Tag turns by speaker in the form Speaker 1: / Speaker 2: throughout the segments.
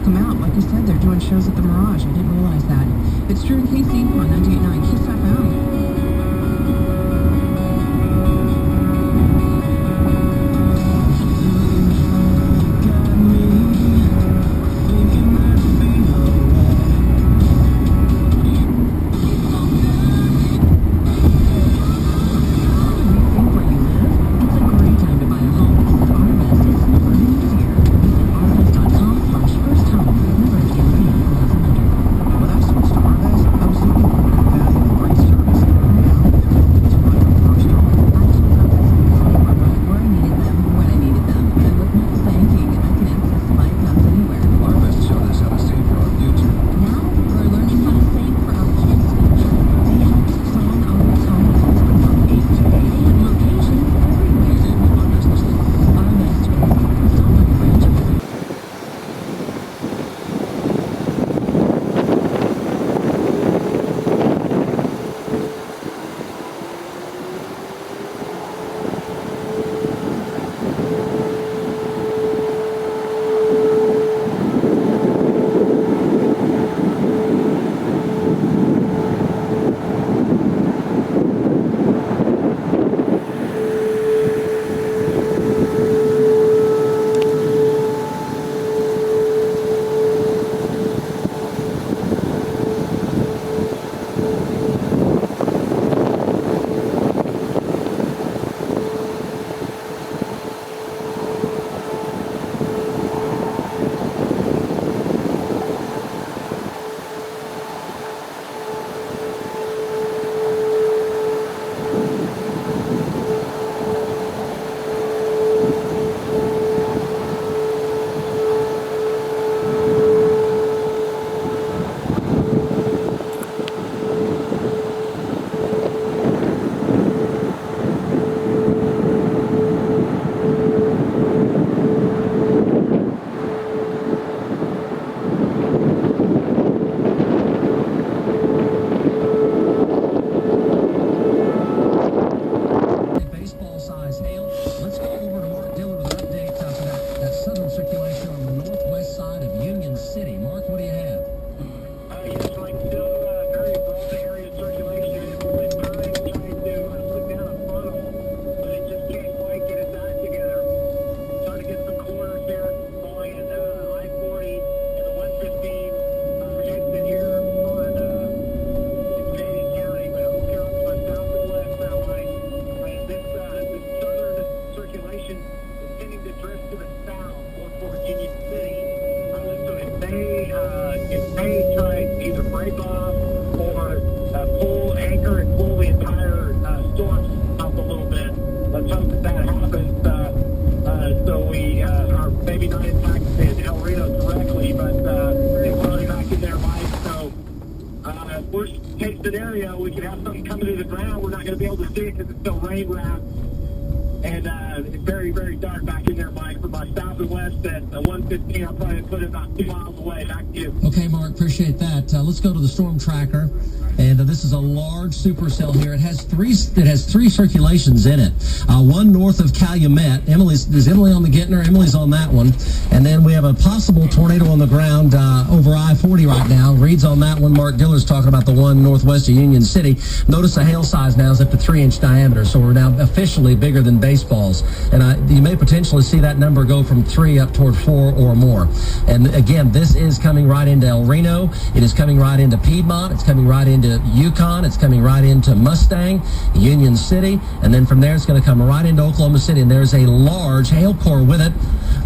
Speaker 1: come out. Like I said, they're doing shows at the Mirage. I didn't realize that. It's Drew and Casey on 98.9 Kiss FM.
Speaker 2: If they try to either break off or pull anchor and pull the entire storm up a little bit, let's hope that that happens. So we are maybe not impacted El Reno directly, but they're probably back in their life. So worst case scenario, we could have something coming to the ground. We're not going to be able to see it because it's still rain wrapped. And it's very, very dark back in there, Mike. From my south and west at 115, I'll probably put it about 2 miles away. Back to you.
Speaker 3: Okay, Mark, appreciate that. Let's go to the storm tracker. And this is a large supercell here. It has three circulations in it. One north of Calumet. Is Emily on the Gittner? Emily's on that one. And then we have a possible tornado on the ground over I-40 right now. Reed's on that one. Mark Diller's talking about the one northwest of Union City. Notice the hail size now is up to 3-inch diameter, so we're now officially bigger than baseballs. And you may potentially see that number go from 3 up toward 4 or more. And again, this is coming right into El Reno. It is coming right into Piedmont. It's coming right into Yukon. It's coming right into Mustang, Union City, and then from there it's going to come right into Oklahoma City. And there's a large hail core with it,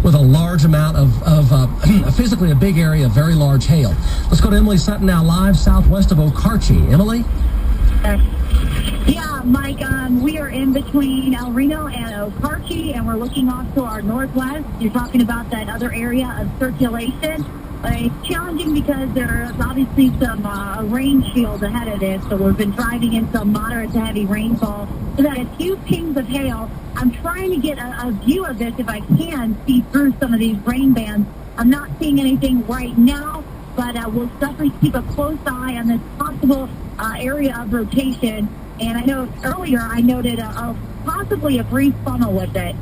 Speaker 3: with a large amount of physically a big area of very large hail. Let's go to Emily Sutton now, live southwest of Okarche. Emily?
Speaker 4: Yeah, Mike, we are in between El Reno and Okarche, and we're looking off to our northwest. You're talking about that other area of circulation. It's challenging because there's obviously some rain shield ahead of this, so we've been driving into moderate to heavy rainfall. We've had a few pings of hail. I'm trying to get a view of this if I can see through some of these rain bands. I'm not seeing anything right now, but we'll definitely keep a close eye on this possible area of rotation. And I know earlier I noted possibly a brief funnel with it.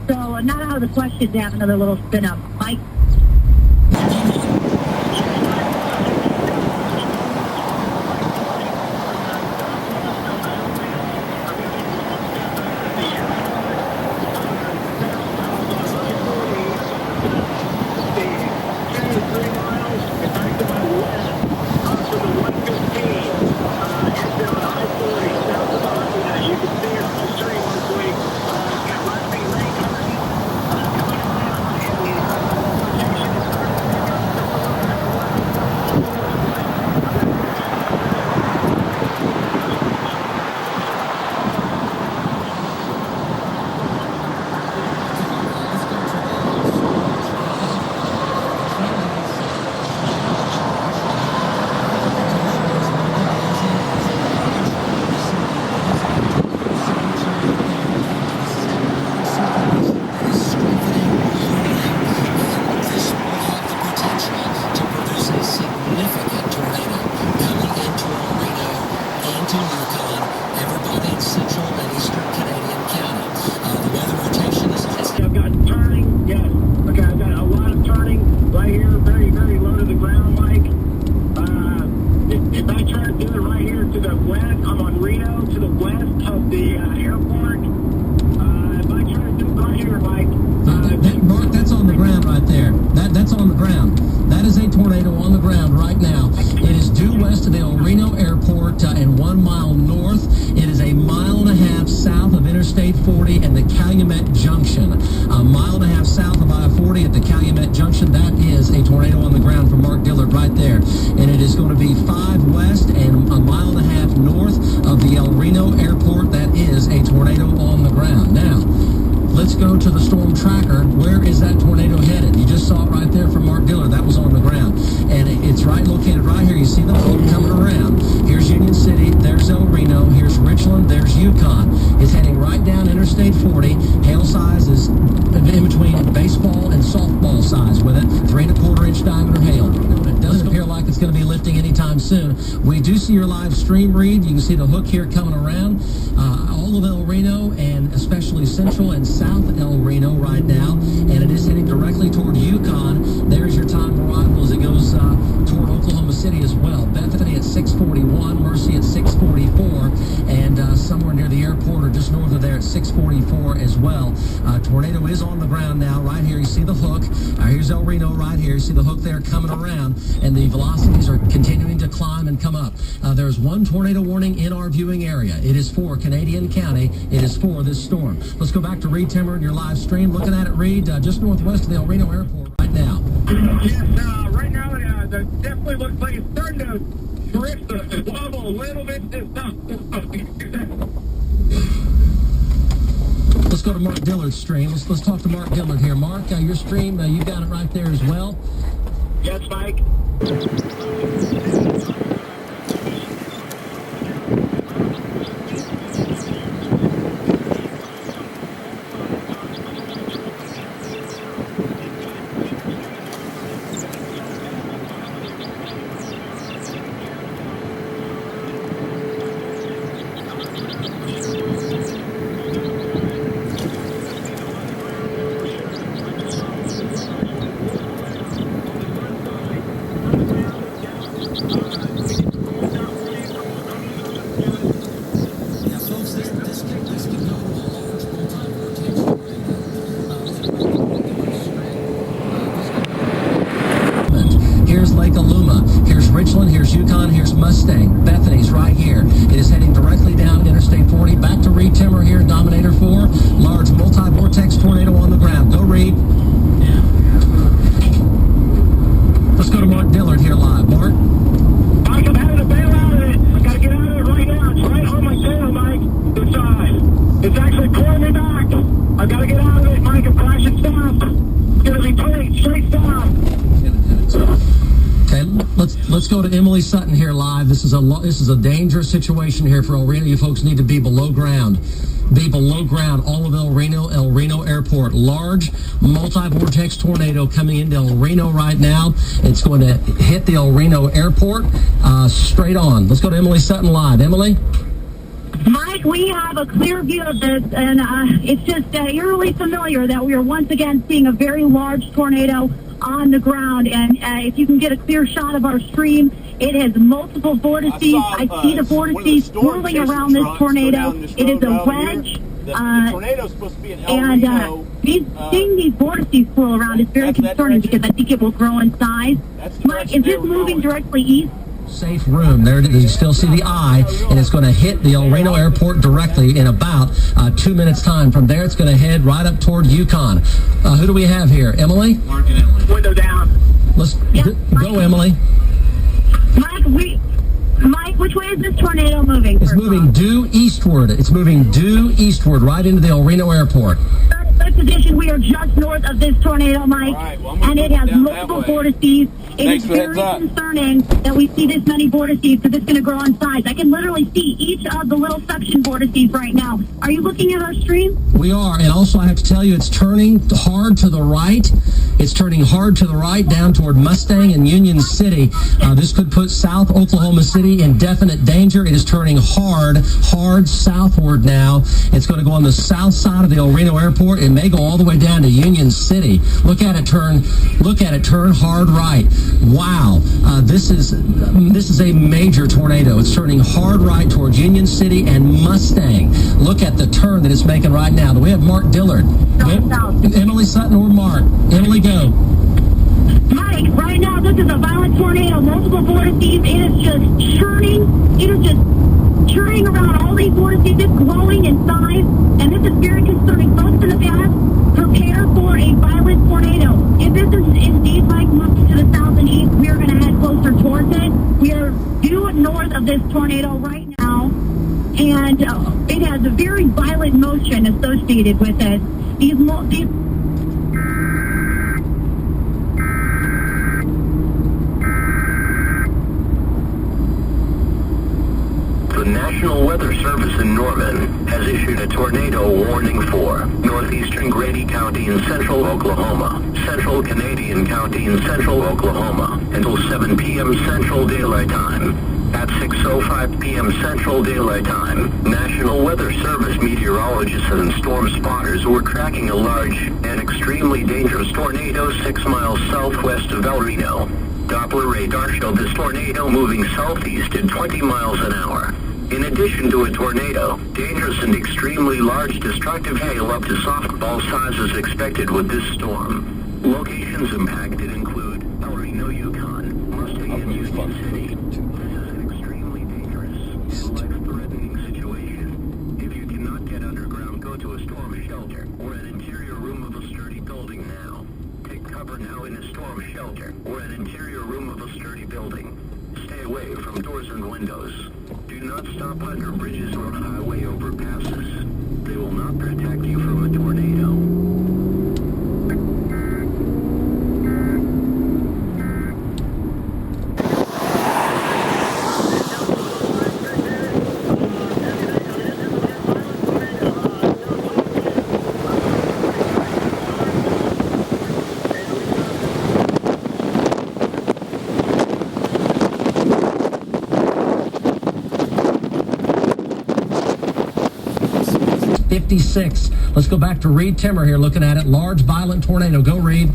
Speaker 4: So not out of the question to have another little spin up. Mike?
Speaker 2: right here, very, very low to the ground, Mike. If I try to do it right here to the west, I'm on Reno, to the west of the airport. If I try to do it right here, Mike.
Speaker 3: Mark, that's on the ground right there. That's on the ground. That is a tornado on the ground right now. It is due west of the El Reno Airport and 1 mile north. It is a mile and a half south of Interstate 40 and the Calumet Junction. A mile and a half south of I-40 at the Calumet Junction. That is a tornado on the ground from Mark Dillard right there. And it is going to be 5 west and a mile and a half north of the El Reno Airport. That is a tornado on the ground. Now, let's go to the storm tracker. Where is that tornado headed? You just saw it right there from Mark Dillard. That was on the ground. And it's right located right here. You see the boat coming around. Here's Union City. There's El Reno. Here's Richland. There's Yukon. It's heading right down Interstate 40. Hail size is in between baseball and softball size with it. 3 1/4 inch diameter hail. It doesn't appear like it's going to be lifting anytime soon. We do see your live stream read. You can see the hook here coming around. All of El Reno and especially central and south El Reno right now. And it is heading directly toward Yukon. There's your time of arrival as it goes toward Oklahoma City as well. Bethany at 6:41, Mercy at 6:44, and somewhere near the airport or just north of there at 6:44 as well. Tornado is on the ground now. Right here, you see the hook. Here's El Reno right here. You see the hook there coming around, and the velocities are continuing to climb and come up. There's one tornado warning in our viewing area. It is for Canadian County. It is for this storm. Let's go back to Reed Timmer in your live stream. Looking at it, Reed, just northwest of the El Reno Airport right now.
Speaker 2: Yes, right now, it definitely looks like it's starting to drift, wobble a little bit.
Speaker 3: Let's go to Mark Dillard's stream. Let's talk to Mark Dillard here. Mark, your stream, you got it right there as well.
Speaker 2: Yes, Mike.
Speaker 3: Here's Lake Aluma. Here's Richland. Here's Yukon. Here's Mustang. Bethany's right here. It is heading directly down Interstate 40. Back to Reed Timmer here, Dominator 4. Large multi-vortex tornado on the ground. Go, Reed. Let's go to Mark Dillard here live. Mark?
Speaker 2: Mike, I'm having to bail out of it. I got to get out of it right now. It's right on my tail, Mike. It's actually pulling me back. I got to get out of it, Mike. I'm crashing south. It's going to be pulling straight south.
Speaker 3: Okay, let's go to Emily Sutton here live. This is a dangerous situation here for El Reno. You folks need to be below ground. Be below ground. All of El Reno Airport. Large multi-vortex tornado coming into El Reno right now. It's going to hit the El Reno Airport straight on. Let's go to Emily Sutton live. Emily?
Speaker 4: Mike, we have a clear view of this, and it's just eerily familiar that we are once again seeing a very large tornado on the ground. And if you can get a clear shot of our stream, it has multiple vortices. I see the vortices swirling around this tornado. It is a wedge.
Speaker 5: The tornado's supposed to be in El Reno.
Speaker 4: Seeing these vortices swirl around is very concerning because I think it will grow in size. Mike, is this moving directly east?
Speaker 3: Safe room. There you still see the eye, and it's going to hit the El Reno Airport directly in about 2 minutes' time. From there, it's going to head right up toward Yukon. Who do we have here? Emily?
Speaker 5: Mark and Emily.
Speaker 2: Window down.
Speaker 3: Let's go, Emily.
Speaker 4: Mike, which way is this tornado moving?
Speaker 3: It's moving due eastward. It's moving due eastward right into the El Reno Airport.
Speaker 4: Third position, we are just north of this tornado, Mike,
Speaker 5: right, well,
Speaker 4: and it has multiple vortices. It is very concerning that we see this many vortices because it's going to grow in size. I can literally see each of the little suction vortices right now. Are you looking at our stream?
Speaker 3: We are, and also I have to tell you, it's turning hard to the right. It's turning hard to the right down toward Mustang and Union City. This could put South Oklahoma City in definite danger. It is turning hard southward now. It's going to go on the south side of the El Reno Airport. It may go all the way down to Union City. Look at it turn hard right. Wow, this is a major tornado. It's turning hard right towards Union City and Mustang. Look at the turn that it's making right now. We have Mark Dillard. Emily Sutton or Mark. Emily, go.
Speaker 4: Mike, right now this is a violent tornado, multiple vortices. It is just churning. It is just churning around all these vortices. It's growing in size, and this is very concerning. Folks in the past, prepare for a violent tornado. If this is indeed like moving to the south and east, we are going to head closer towards it. We are due north of this tornado right now, and it has a very violent motion associated with it. These
Speaker 6: The National Weather Service in Norman has issued a tornado warning for northeastern Grady County in central Oklahoma, central Canadian County in central Oklahoma, until 7 p.m. Central Daylight Time. At 6:05 p.m. Central Daylight Time, National Weather Service meteorologists and storm spotters were tracking a large and extremely dangerous tornado 6 miles southwest of El Reno. Doppler radar showed this tornado moving southeast at 20 miles an hour. In addition to a tornado, dangerous and extremely large destructive hail up to softball size is expected with this storm. Locations impacted include El Reno, Yukon, Mustang, and Union City. This is an extremely dangerous and life-threatening situation. If you cannot get underground, go to a storm shelter or an interior room of a sturdy building now. Take cover now in a storm shelter or an interior room of a sturdy building. Stay away from doors and windows. Do not stop under bridges or highway overpasses. They will not protect you from a tornado.
Speaker 3: Let's go back to Reed Timmer here looking at it. Large, violent tornado. Go, Reed.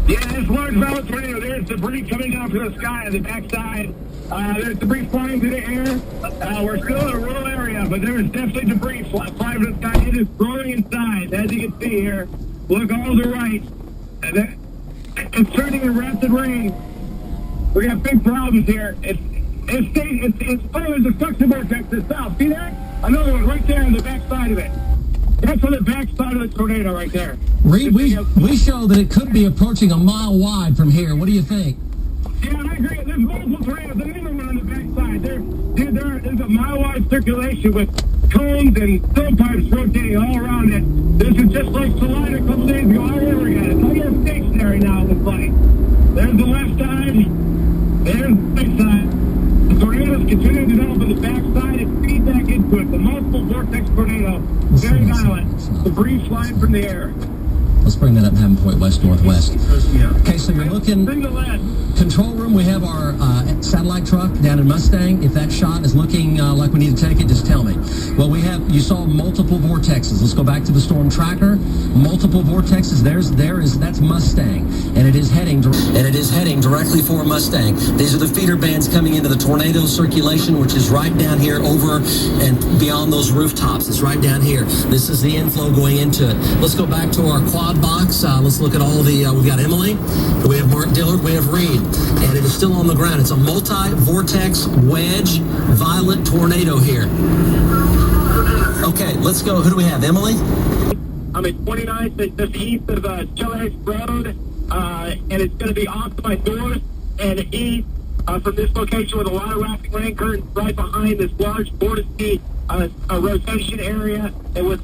Speaker 2: Yeah, there's large violent tornado. There's debris coming down from the sky on the backside. There's debris flying through the air. We're still in a rural area, but there is definitely debris flying from the sky. It is growing in size, as you can see here. Look all to the right. It's turning to rapid rain. We got big problems here. It's there's a suction vortex to the south. See that? Another one right there on the backside of it. That's on the backside of the tornado right there.
Speaker 3: Reed, we show that it could be approaching a mile wide from here. What do you think?
Speaker 2: Yeah, I agree. There's multiple tornadoes. Another one on the backside. There's a mile-wide circulation with cones and stopepipes rotating all around it. This is just like Salida a couple days ago all over again. It's almost stationary now, it looks like. There's the left side. There's the right side. The tornadoes continue to develop on the backside and feed back into it. The multiple vortex tornado. Very violent. Debris flying from the air.
Speaker 3: Let's bring that up and have them point west-northwest. Okay, so you're looking... Control room, we have our satellite truck down in Mustang. If that shot is looking like we need to take it, just tell me. Well, you saw multiple vortexes. Let's go back to the storm tracker. Multiple vortexes. That's Mustang. And it is heading directly for Mustang. These are the feeder bands coming into the tornado circulation, which is right down here over and beyond those rooftops. It's right down here. This is the inflow going into it. Let's go back to our quad box. Let's look at all the, we've got Emily, we have Mark Dillard, we have Reed, and it is still on the ground. It's a multi-vortex wedge violent tornado here. Okay, let's go. Who do we have? Emily?
Speaker 2: I'm at 29th, just east of Chillex Road, and it's going to be off to my north and east from this location with a lot of wrapping rain curtains right behind this large vortex a rotation area and with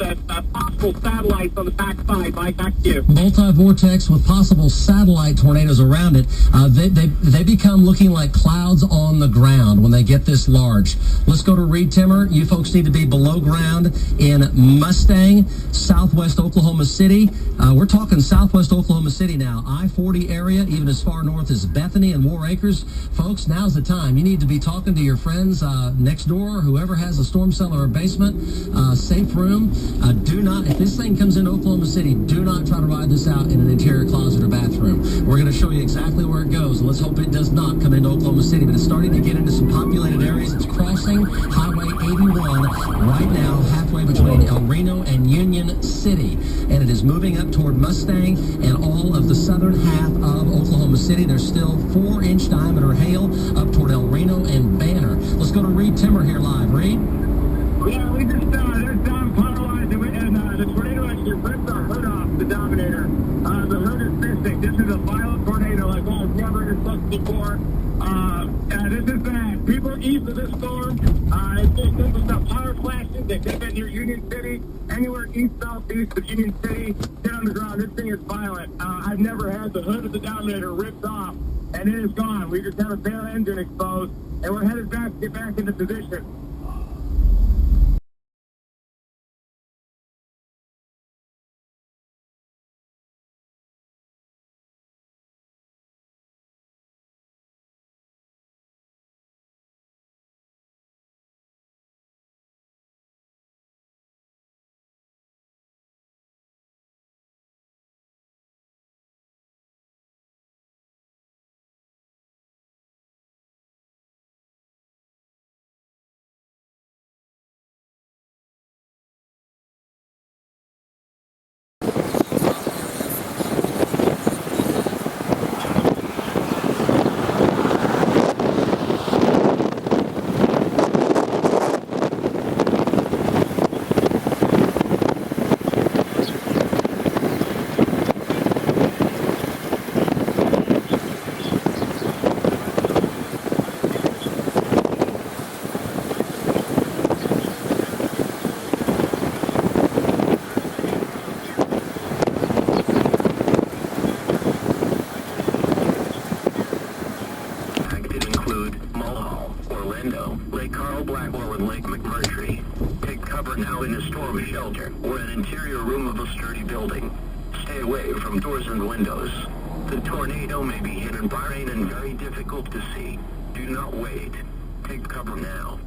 Speaker 2: possible satellites on the backside. Mike, back to you.
Speaker 3: Multi-vortex with possible satellite tornadoes around it. They become looking like clouds on the ground when they get this large. Let's go to Reed Timmer. You folks need to be below ground in Mustang, southwest Oklahoma City. We're talking southwest Oklahoma City now. I-40 area, even as far north as Bethany and War Acres. Folks, now's the time. You need to be talking to your friends next door, whoever has a storm cell cellar or basement, safe room. Do not, if this thing comes into Oklahoma City, do not try to ride this out in an interior closet or bathroom. We're going to show you exactly where it goes. Let's hope it does not come into Oklahoma City, but it's starting to get into some populated areas. It's crossing Highway 81 right now, halfway between El Reno and Union City, and it is moving up toward Mustang and all of the southern half of Oklahoma City. There's still 4-inch diameter hail up toward El Reno and Banner. Let's go to Reed Timmer here live. Reed?
Speaker 2: Yeah, we just, there's Don Powerline, and the tornado actually ripped our hood off the Dominator. The hood is missing. This is a violent tornado like I've never discussed before. This is bad. People east of this storm, it's just the power flashes. They've been near Union City, anywhere east, southeast of Union City. Get on the ground. This thing is violent. I've never had the hood of the Dominator ripped off, and it is gone. We just have a bare engine exposed, and we're headed back to get back into position.
Speaker 6: or an interior room of a sturdy building. Stay away from doors and windows. The tornado may be hidden by rain and very difficult to see. Do not wait. Take cover now.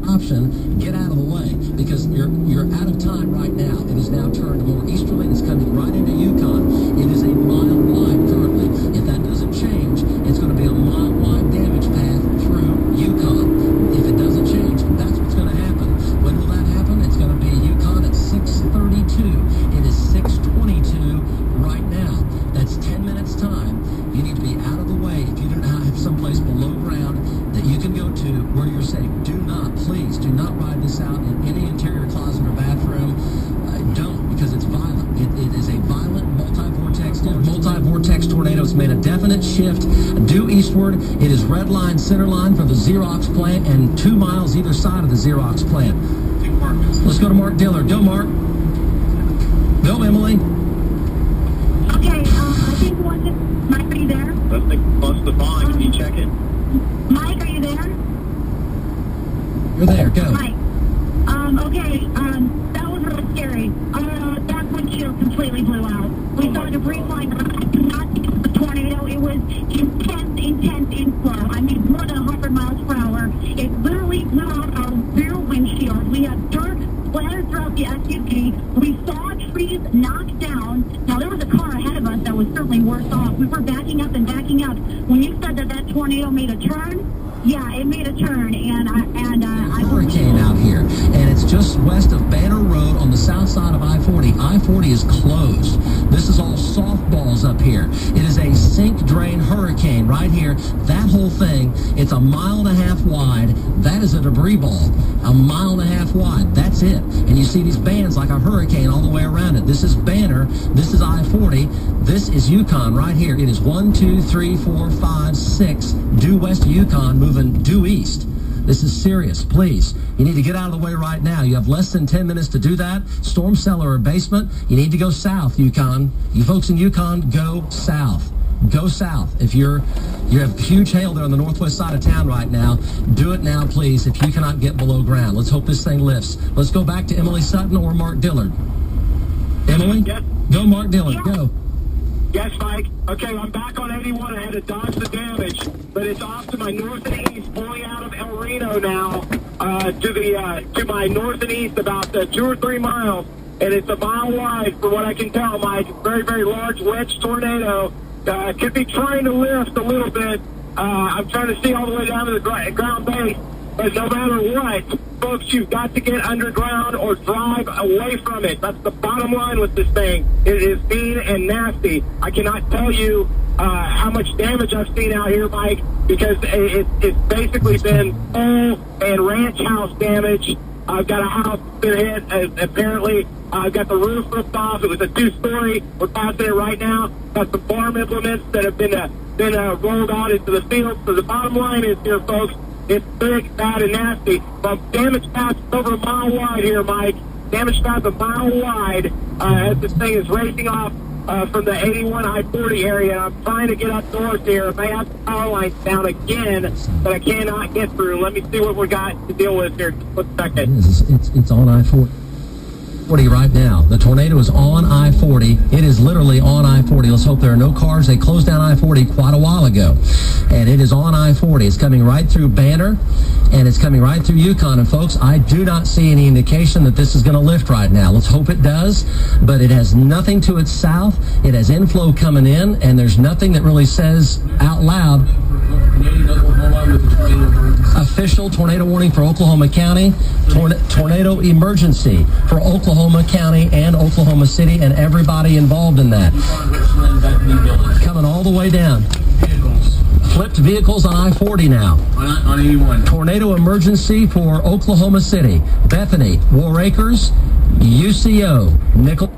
Speaker 3: Option, get out of the way, because you're out of time right now. It is now turned more easterly and it's coming right into Yukon. It is a mile wide currently. If that doesn't change, it's going to be a mile wide damage path through Yukon. If it doesn't change, that's what's going to happen. When will that happen? It's going to be Yukon at 6:32. It is 6:22 right now. That's 10 minutes time. You need to be out of the way. If you do not have someplace below ground that you can go to where you're safe, please do not ride this out in any interior closet or bathroom. Don't, because it's violent. It is a violent multi-vortex tornado. It's made a definite shift due eastward. It is red line, center line for the Xerox plant and 2 miles either side of the Xerox plant. Let's go to Mark Dillard. Go, Mark. Go, Emily.
Speaker 4: Okay, I think Mike, are you there?
Speaker 2: Let's think plus the bond. Can you check it?
Speaker 4: Mike, are you there?
Speaker 3: You're there. Go.
Speaker 4: Mike. Okay, that was really scary. That windshield completely blew out. We saw debris flying around, not the tornado. It was intense inflow. I mean, more than 100 miles per hour. It literally blew out our rear windshield. We had dirt splattered throughout the SUV. We saw trees knocked down. Now, there was a car ahead of us that was certainly worse off. We were backing up and backing up. When you said that tornado made a turn, yeah, it made a turn, and I
Speaker 3: hurricane out here, and it's just west of Banner Road on the south side of I-40. I-40 is closed. This is all softballs up here. It is a sink drain hurricane right here. That whole thing, it's 1.5 miles wide. That is a debris ball, 1.5 miles wide. That's it. And you see these bands like a hurricane all the way around it. This is Banner. This is I-40. This is Yukon right here. It is 1, 2, 3, 4, 5, 6 due west of Yukon, moving due east. This is serious. Please, you need to get out of the way right now. You have less than 10 minutes to do that. Storm cellar or basement. You need to go south, Yukon. You folks in Yukon, go south. Go south. If you have huge hail there on the northwest side of town right now, do it now, please, if you cannot get below ground. Let's hope this thing lifts. Let's go back to Emily Sutton or Mark Dillard. Emily?
Speaker 2: Yes.
Speaker 3: Go, Mark Dillard.
Speaker 4: Yeah.
Speaker 3: Go.
Speaker 2: Yes, Mike. Okay, I'm back on 81. I had to dodge the damage, but it's off to my north and east, pulling out of El Reno now to my north and east about 2 or 3 miles, and it's a mile wide from what I can tell, Mike. Very, very large wedge tornado. Could be trying to lift a little bit. I'm trying to see all the way down to the ground base, but no matter what, folks, you've got to get underground or drive away from it. That's the bottom line with this thing. It is mean and nasty. I cannot tell you how much damage I've seen out here, Mike, because it's basically been pole and ranch house damage. I've got a house that's been hit. Apparently, I've got the roof ripped off. It was a 2-story. We're passing it right now. Got some farm implements that have been rolled out into the field. So the bottom line is here, folks, it's big, bad, and nasty. But damage paths over a mile wide here, Mike. Damage paths a mile wide as this thing is racing off from the 81 I-40 area. I'm trying to get up north here. I may have the power lines down again, but I cannot get through. Let me see what we got to deal with here. Just a second.
Speaker 3: It's on I-40 right now. The tornado is on I-40. It is literally on I-40. Let's hope there are no cars. They closed down I-40 quite a while ago, and it is on I-40. It's coming right through Banner, and it's coming right through Yukon. And folks, I do not see any indication that this is going to lift right now. Let's hope it does, but it has nothing to its south. It has inflow coming in, and there's nothing that really says out loud official tornado warning for Oklahoma County, tornado emergency for Oklahoma County and Oklahoma City and everybody involved in that. Coming all the way down. Flipped vehicles on I-40 now.
Speaker 5: On 81.
Speaker 3: Tornado emergency for Oklahoma City, Bethany, War Acres, UCO, Nickel.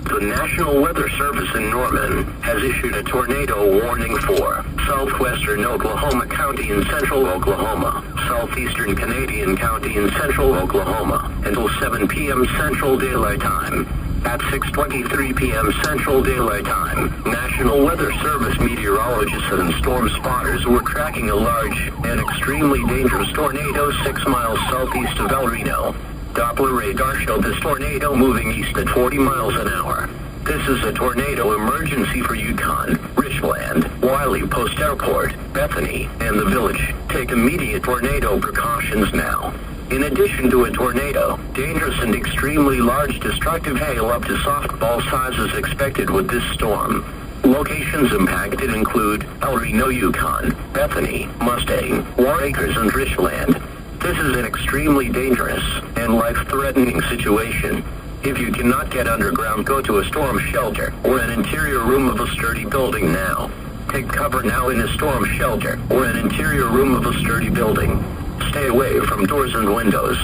Speaker 6: The National Weather Service in Norman has issued a tornado warning for southwestern Oklahoma County in central Oklahoma, southeastern Canadian County in central Oklahoma, until 7 p.m. Central Daylight Time. At 6:23 p.m. Central Daylight Time, National Weather Service meteorologists and storm spotters were tracking a large and extremely dangerous tornado 6 miles southeast of El Reno. Doppler radar showed this tornado moving east at 40 miles an hour. This is a tornado emergency for Yukon, Richland, Wiley Post Airport, Bethany, and the village. Take immediate tornado precautions now. In addition to a tornado, dangerous and extremely large destructive hail up to softball size is expected with this storm. Locations impacted include El Reno, Yukon, Bethany, Mustang, War Acres, and Richland. This is an extremely dangerous and life-threatening situation. If you cannot get underground, go to a storm shelter or an interior room of a sturdy building now. Take cover now in a storm shelter or an interior room of a sturdy building. Stay away from doors and windows.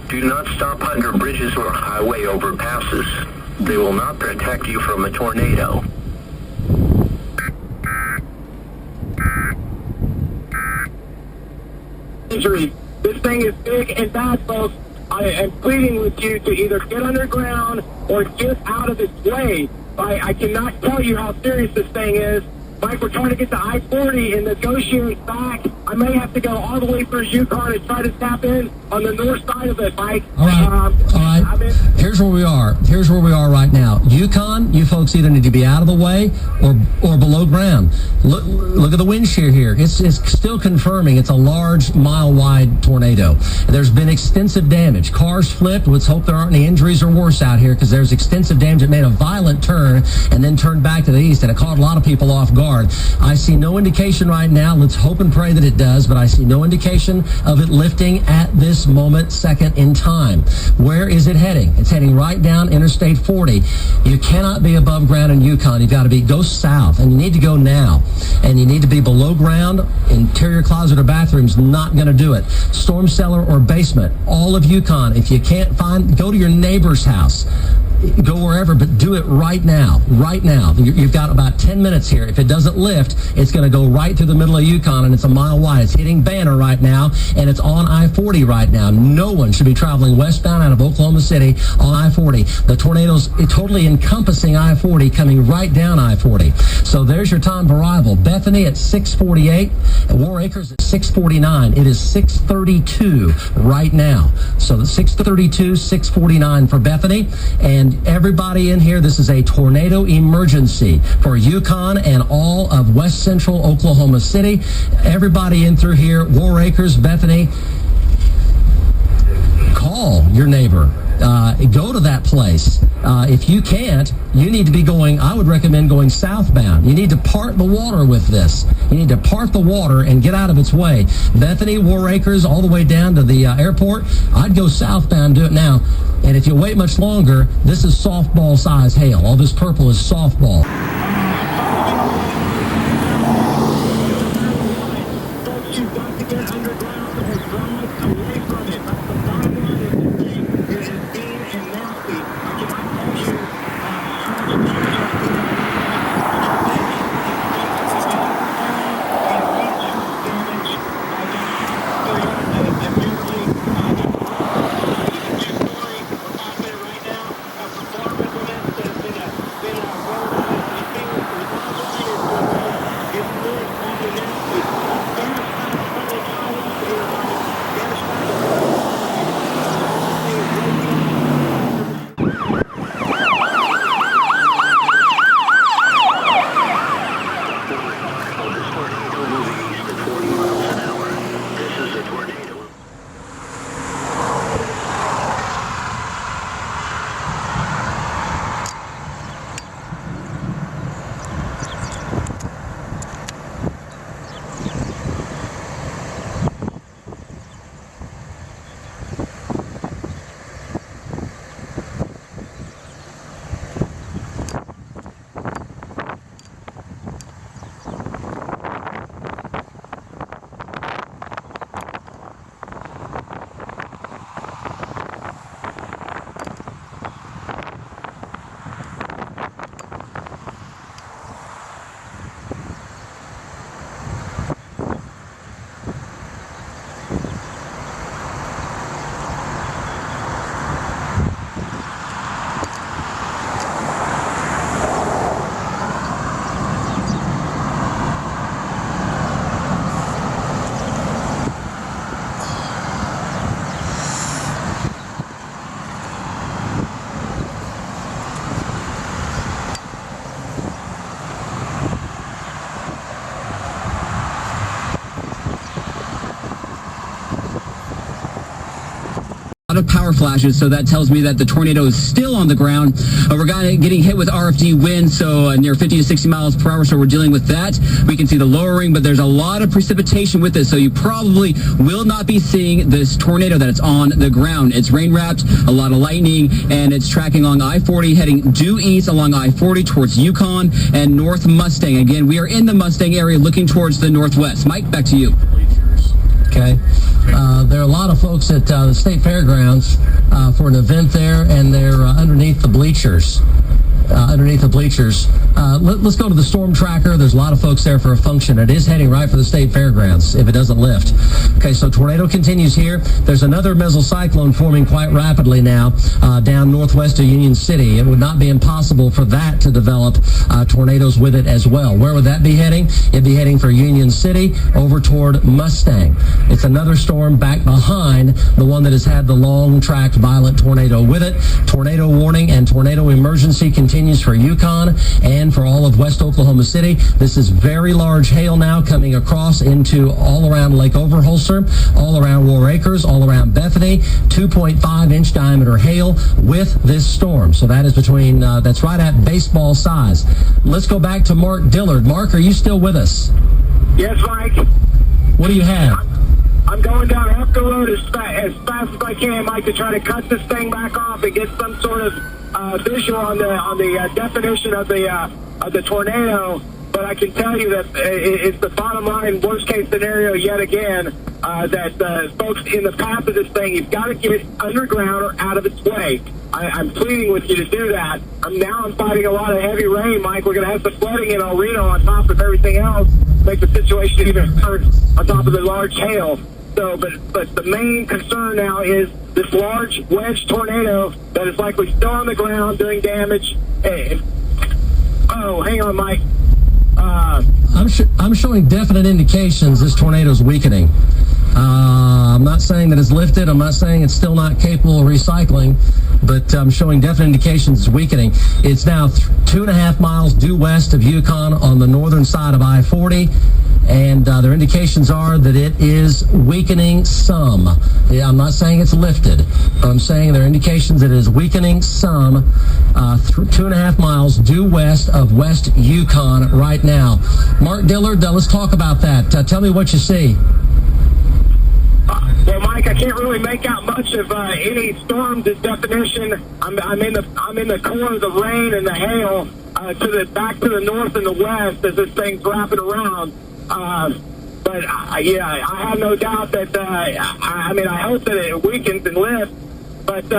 Speaker 6: Do not stop under bridges or highway overpasses. They will not protect you from a tornado.
Speaker 2: Injury. This thing is big and bad, folks. I am pleading with you to either get underground or get out of its way. I cannot tell you how serious this thing is. Mike, we're trying to get to I-40 and negotiate back. I may have to go all the way through Yukon and try to tap in on the north side of it, Mike.
Speaker 3: All right. Here's where we are. Here's where we are right now. Yukon, you folks either need to be out of the way or below ground. Look at the wind shear here. It's still confirming it's a large, mile-wide tornado. There's been extensive damage. Cars flipped. Let's hope there aren't any injuries or worse out here, because there's extensive damage. It made a violent turn and then turned back to the east, and it caught a lot of people off guard. I see no indication right now. Let's hope and pray that it does, but I see no indication of it lifting at this moment, second in time. Where is it heading? It's heading right down Interstate 40. You cannot be above ground in Yukon. You've got to go south, and you need to go now. And you need to be below ground. Interior closet or bathroom's not going to do it. Storm cellar or basement. All of Yukon. If you can't find, go to your neighbor's house. go wherever, but do it right now. Right now. You've got about 10 minutes here. If it doesn't lift, it's going to go right through the middle of Yukon, and it's a mile wide. It's hitting Banner right now, and it's on I-40 right now. No one should be traveling westbound out of Oklahoma City on I-40. The tornado's totally encompassing I-40, coming right down I-40. So there's your time of arrival. Bethany at 6:48, and War Acres at 6:49. It is 6:32 right now. So the 6:32, 6:49 for Bethany. And everybody in here, this is a tornado emergency for Yukon and all of west central Oklahoma City. Everybody in through here, War Acres, Bethany, call your neighbor. Go to that place. If you can't, you need to be going, I would recommend going southbound. You need to part the water with this. You need to part the water and get out of its way. Bethany, War Acres, all the way down to the airport, I'd go southbound, do it now. And if you wait much longer, this is softball size hail. All this purple is softball.
Speaker 2: You've got to get underground and drive away from it. That's the bottom line of this thing. It is mean and nasty. I cannot tell you how much
Speaker 7: of power flashes, so that tells me that the tornado is still on the ground. We're getting hit with RFD winds, so near 50 to 60 miles per hour, so we're dealing with that. We can see the lowering, but there's a lot of precipitation with this, so you probably will not be seeing this tornado that it's on the ground. It's rain-wrapped, a lot of lightning, and it's tracking along I-40, heading due east along I-40 towards Yukon and North Mustang. Again, we are in the Mustang area looking towards the northwest. Mike, back to you.
Speaker 3: Okay. There are a lot of folks at the State Fairgrounds for an event there, and they're underneath the bleachers. Let's go to the storm tracker. There's a lot of folks there for a function. It is heading right for the State Fairgrounds if it doesn't lift. Okay, so tornado continues here. There's another mesocyclone forming quite rapidly now down northwest of Union City. It would not be impossible for that to develop tornadoes with it as well. Where would that be heading? It'd be heading for Union City over toward Mustang. It's another storm back behind the one that has had the long-tracked violent tornado with it. Tornado warning and tornado emergency continues for Yukon and for all of West Oklahoma City. This is very large hail now coming across into all around Lake Overholser, all around War Acres, all around Bethany. 2.5-inch diameter hail with this storm. So that is between, that's right at baseball size. Let's go back to Mark Dillard. Mark, are you still with us?
Speaker 2: Yes, Mike.
Speaker 3: What do you have?
Speaker 2: I'm going down After Road as fast as I can, Mike, to try to cut this thing back off and get some sort of visual on the definition of the tornado. but I can tell you that it's the bottom line, worst case scenario yet again, that folks in the path of this thing, you've got to get it underground or out of its way. I'm pleading with you to do that. I'm fighting a lot of heavy rain, Mike. We're going to have some flooding in El Reno on top of everything else, make the situation even worse on top of the large hail. So, but the main concern now is this large wedge tornado that is likely still on the ground doing damage. Oh, hang on, Mike.
Speaker 3: I'm showing definite indications this tornado's weakening. I'm not saying that it's lifted. I'm not saying it's still not capable of recycling, but I'm showing definite indications it's weakening. It's now 2.5 miles due west of Yukon on the northern side of I-40, and their indications are that it is weakening some. Yeah, I'm not saying it's lifted, but I'm saying there are indications that it is weakening some 2.5 miles due west of West Yukon right now. Mark Dillard, let's talk about that. Tell me what you see.
Speaker 2: Well, Mike, I can't really make out much of any storm definition. I'm in the core of the rain and the hail back to the north and the west as this thing's wrapping around. But I have no doubt that I hope that it weakens and lifts. But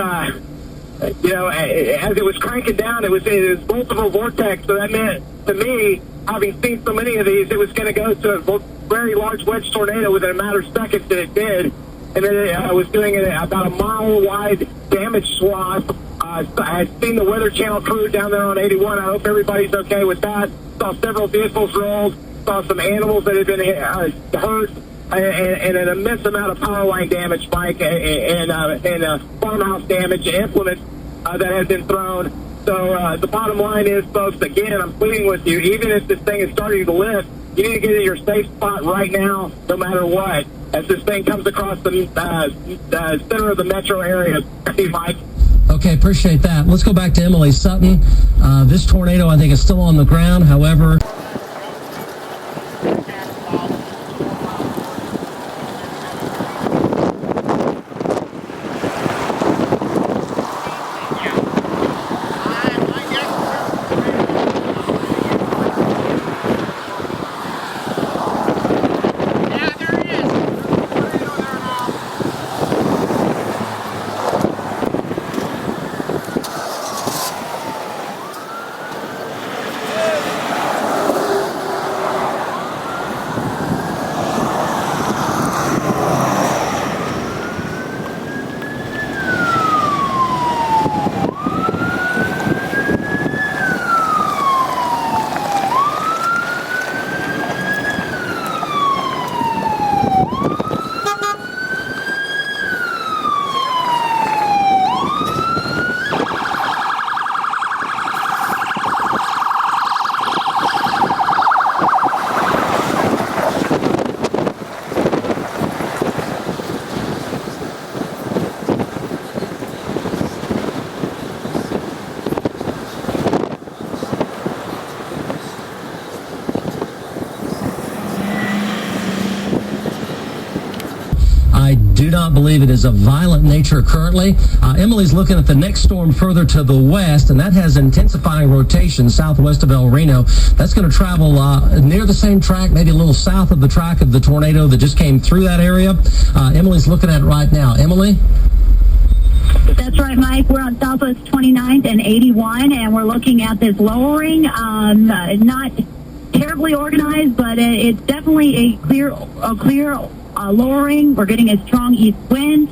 Speaker 2: as it was cranking down, it was multiple vortex. So that meant to me, having seen so many of these, it was going to go to a very large wedge tornado within a matter of seconds that it did. And then it was doing it about a mile-wide damage swath. I had seen the Weather Channel crew down there on 81. I hope everybody's okay with that. Saw several vehicles rolled. Saw some animals that had been hurt. And an immense amount of power line damage, Mike, and farmhouse damage, implements that had been thrown. So the bottom line is, folks, again, I'm pleading with you, even if this thing is starting to lift, you need to get in your safe spot right now, no matter what, as this thing comes across the center of the metro area. Hey, Mike.
Speaker 3: Okay, appreciate that. Let's go back to Emily Sutton. This tornado, I think, is still on the ground. However... I do not believe it is of violent nature currently. Emily's looking at the next storm further to the west, and that has intensifying rotation southwest of El Reno. That's going to travel near the same track, maybe a little south of the track of the tornado that just came through that area. Emily's looking at it right now. Emily?
Speaker 4: That's right, Mike. We're on Southwest 29th and 81, and we're looking at this lowering. Not terribly organized, but it's definitely a clear lowering. We're getting a strong east wind.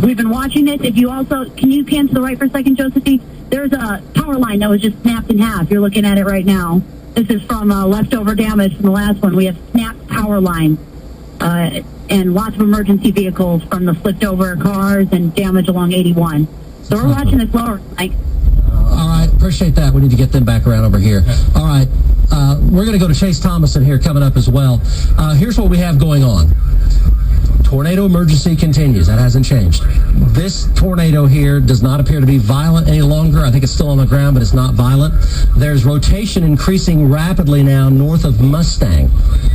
Speaker 4: We've been watching it. If you also, can you pan to the right for a second, Josephine? There's a power line that was just snapped in half. You're looking at it right now. This is from leftover damage from the last one. We have snapped power lines and lots of emergency vehicles from the flipped over cars and damage along 81. So we're watching this lower, Mike.
Speaker 3: All right, appreciate that. We need to get them back around over here. All right, we're going to go to Chase Thomason here coming up as well. Here's what we have going on. Tornado emergency continues. That hasn't changed. This tornado here does not appear to be violent any longer. I think it's still on the ground, but it's not violent. There's rotation increasing rapidly now north of Mustang.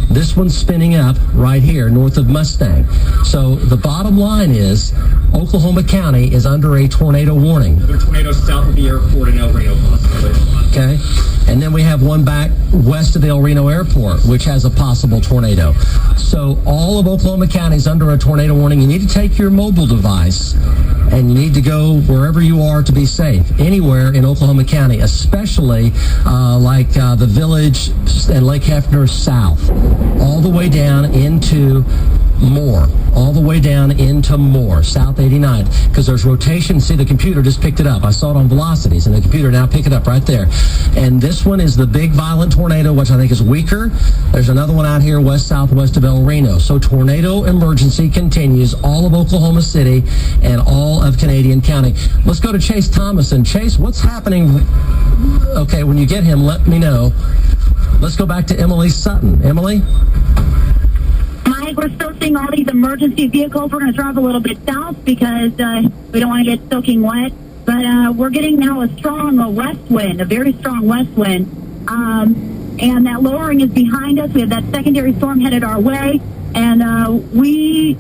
Speaker 3: This one's spinning up right here north of Mustang. So the bottom line is Oklahoma County is under a tornado warning.
Speaker 7: There are tornadoes south of the airport in El Reno.
Speaker 3: Okay. And then we have one back west of the El Reno Airport, which has a possible tornado. So all of Oklahoma County is under a tornado warning. You need to take your mobile device and you need to go wherever you are to be safe, anywhere in Oklahoma County, especially the Village and Lake Hefner south, all the way down into Moore, South 89th, because there's rotation. See, the computer just picked it up. I saw it on velocities, and the computer now picked it up right there. And this one is the big violent tornado, which I think is weaker. There's another one out here west-southwest of El Reno. So tornado emergency continues all of Oklahoma City and all of Canadian County. Let's go to Chase Thomas. And Chase, what's happening? Okay, when you get him, let me know. Let's go back to Emily Sutton. Emily?
Speaker 4: Mike, we're still seeing all these emergency vehicles. We're going to drive a little bit south because we don't want to get soaking wet. But we're getting now a very strong west wind. And that lowering is behind us. We have that secondary storm headed our way. And we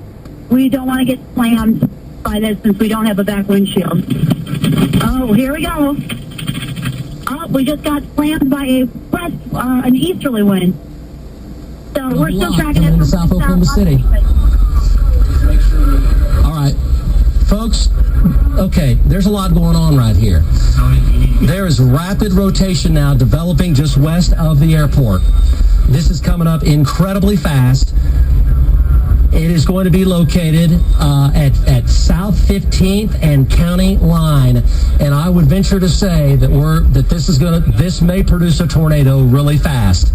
Speaker 4: don't want to get slammed by this since we don't have a back windshield. Oh, here we go. Oh, we just got slammed by an easterly wind. So we're still tracking it from
Speaker 3: South Oklahoma City. All right, folks. Okay, there's a lot going on right here. There is rapid rotation now developing just west of the airport. This is coming up incredibly fast. It is going to be located at South 15th and County Line, and I would venture to say that this may produce a tornado really fast.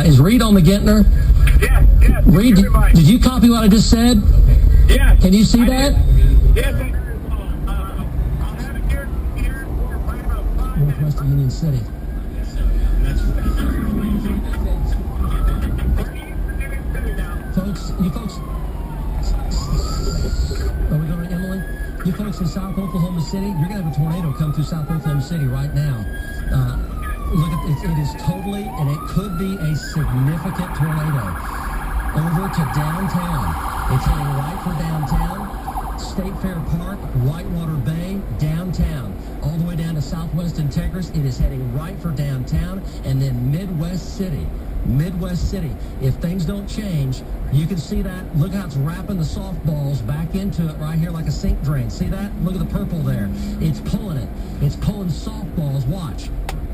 Speaker 3: Is Reed on the Gentner?
Speaker 2: Yes.
Speaker 3: Reed, did you copy what I just said?
Speaker 2: Yes.
Speaker 3: Can you see that?
Speaker 2: Yes, I do. I'll have it here for right about 5 minutes.
Speaker 3: Northwest of Union City. You folks, are we going to Emily? You folks in South Oklahoma City, you're going to have a tornado come through South Oklahoma City right now. Look at it, it is totally, and it could be a significant tornado over to downtown. It's heading right for downtown, State Fair Park, Whitewater Bay, downtown, all the way down to Southwest Integris. It is heading right for downtown, and then Midwest City. If things don't change, you can see that. Look how it's wrapping the softballs back into it right here like a sink drain. See that? Look at the purple there. It's pulling it. It's pulling softballs. Watch.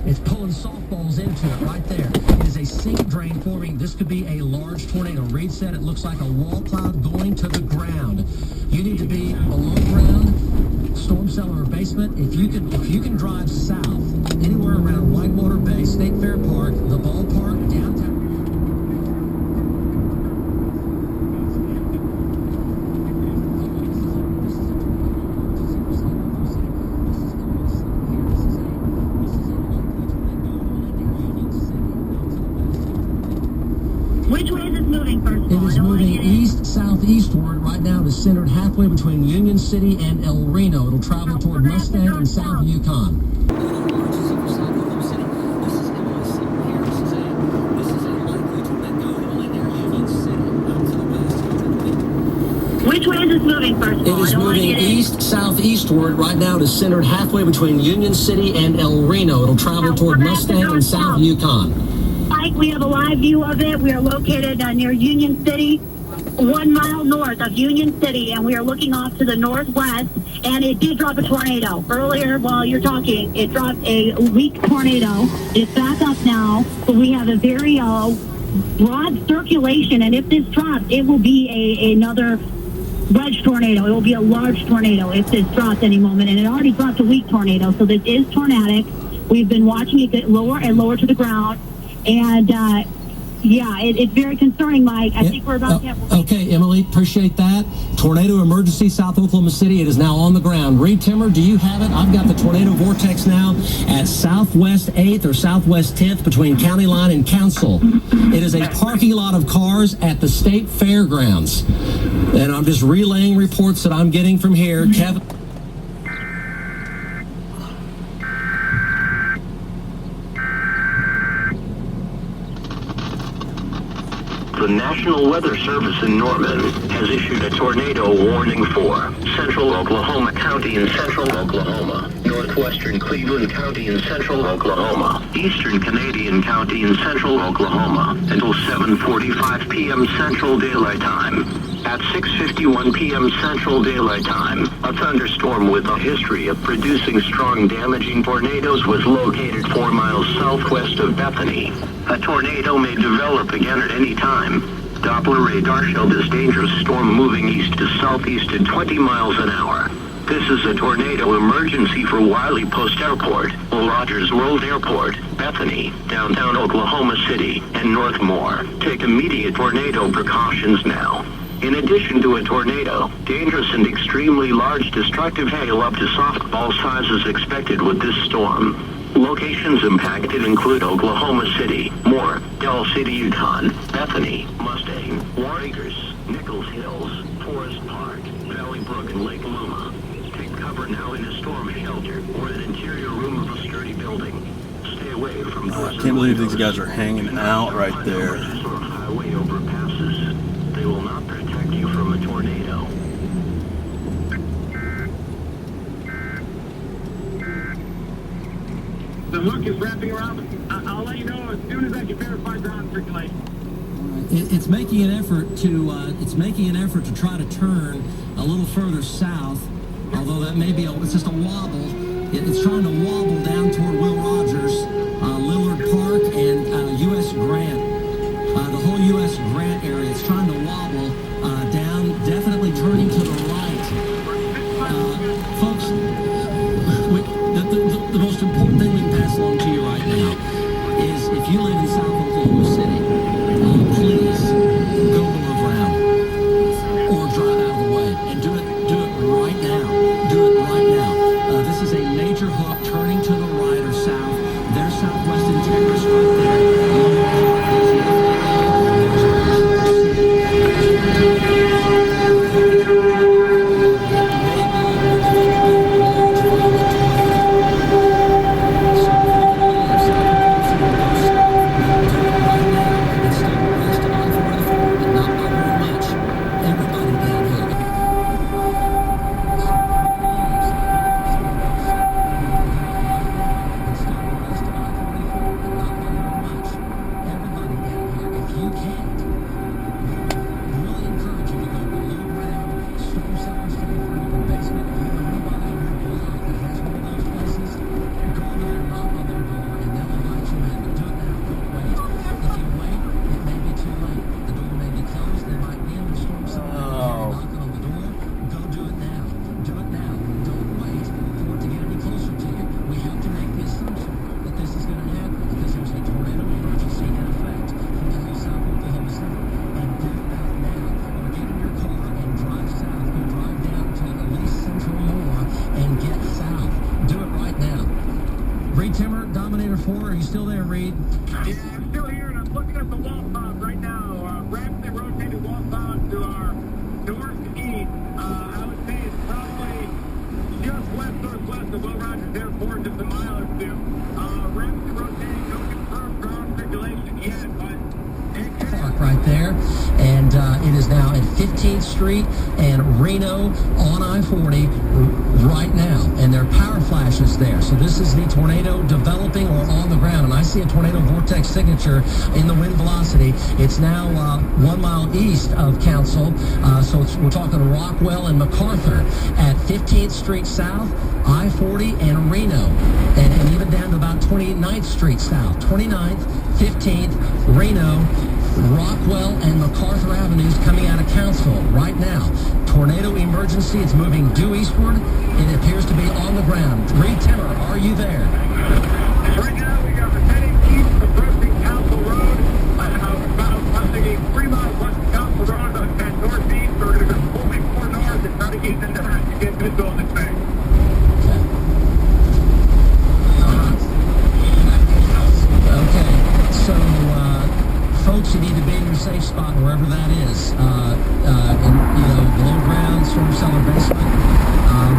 Speaker 3: It's pulling softballs into it right there. It is a sink drain forming. This could be a large tornado. Reed said it looks like a wall cloud going to the ground. You need to be below ground, storm cellar or basement. If you can drive south, anywhere around Whitewater Bay, State Fair Park, the ballpark, downtown.
Speaker 4: Which way is it moving, first of all?
Speaker 3: It is moving east-southeastward. Right now it is centered halfway between Union City and El Reno. It'll travel toward Mustang and South Yukon.
Speaker 4: Which way is this moving, first of all?
Speaker 3: It is moving east-southeastward. Right now it is centered halfway between Union City and El Reno. It'll travel toward Mustang and South Yukon.
Speaker 4: Mike, we have a live view of it. We are located near Union City, 1 mile north of Union City, and we are looking off to the northwest, and it did drop a tornado. Earlier, while you're talking, it dropped a weak tornado. It's back up now, but we have a very broad circulation, and if this drops, it will be another wedge tornado. It will be a large tornado if this drops any moment, and it already dropped a weak tornado, so this is tornadic. We've been watching it get lower and lower to the ground. And, it's very concerning, Mike. I think we're about to have...
Speaker 3: Okay, Emily, appreciate that. Tornado emergency, South Oklahoma City. It is now on the ground. Reed Timmer, do you have it? I've got the tornado vortex now at Southwest 8th or Southwest 10th between County Line and Council. It is a parking lot of cars at the State Fairgrounds. And I'm just relaying reports that I'm getting from here. Kevin...
Speaker 6: The National Weather Service in Norman has issued a tornado warning for central Oklahoma County in central Oklahoma, northwestern Cleveland County in central Oklahoma, eastern Canadian County in central Oklahoma until 7:45 p.m. Central Daylight Time. At 6:51 p.m. Central Daylight Time, a thunderstorm with a history of producing strong damaging tornadoes was located 4 miles southwest of Bethany. A tornado may develop again at any time. Doppler radar showed this dangerous storm moving east to southeast at 20 miles an hour. This is a tornado emergency for Wiley Post Airport, Will Rogers World Airport, Bethany, downtown Oklahoma City, and Northmore. Take immediate tornado precautions now. In addition to a tornado, dangerous and extremely large destructive hail up to softball size is expected with this storm. Locations impacted include Oklahoma City, Moore, Del City, Yukon, Bethany, Mustang, Warriors, Nichols Hills, Forest Park, Valley Brook, and Lake Luma. Take cover now in a storm shelter or an interior room of a sturdy building. Stay away from doors.
Speaker 8: I can't believe these guys are hanging out right there.
Speaker 6: Highway overpasses. They will not protect you from a tornado.
Speaker 2: The hook is wrapping around. I'll let you know as soon as I can verify ground circulation.
Speaker 3: It's making an effort to try to turn a little further south, although that may be it's just a wobble. It's trying to wobble down toward Will Rogers, Lillard Park, and U.S. Grant. The whole U.S. Grant area. It's trying to wobble down, definitely turning to the right. Folks, the most important thing we can pass along to you right now is if you live in South Oklahoma City, please go below ground or drive out of the way and do it right now. Do it right now. This is a major hook turning to the right or south. There's Southwest Integris right there. Street and Reno on I-40 right now, and there are power flashes there. So this is the tornado developing or on the ground, and I see a tornado vortex signature in the wind velocity. It's now 1 mile east of Council, so we're talking Rockwell and MacArthur at 15th Street South, I-40, and Reno, and even down to about 29th Street South, 29th, 15th, Reno, Rockwell, and MacArthur Avenues coming out of Council right now. Tornado emergency. It's moving due eastward. It appears to be on the ground. Reed Timmer, are you there?
Speaker 2: Right now, we are heading east approaching Council Road. I'm thinking 3 miles west of Council Road at northeast. We're going to go pulling more north and try to get into that to get good on this thing.
Speaker 3: Okay, so folks, you need to be in your safe spot wherever that is. Below ground, storm cellar basement.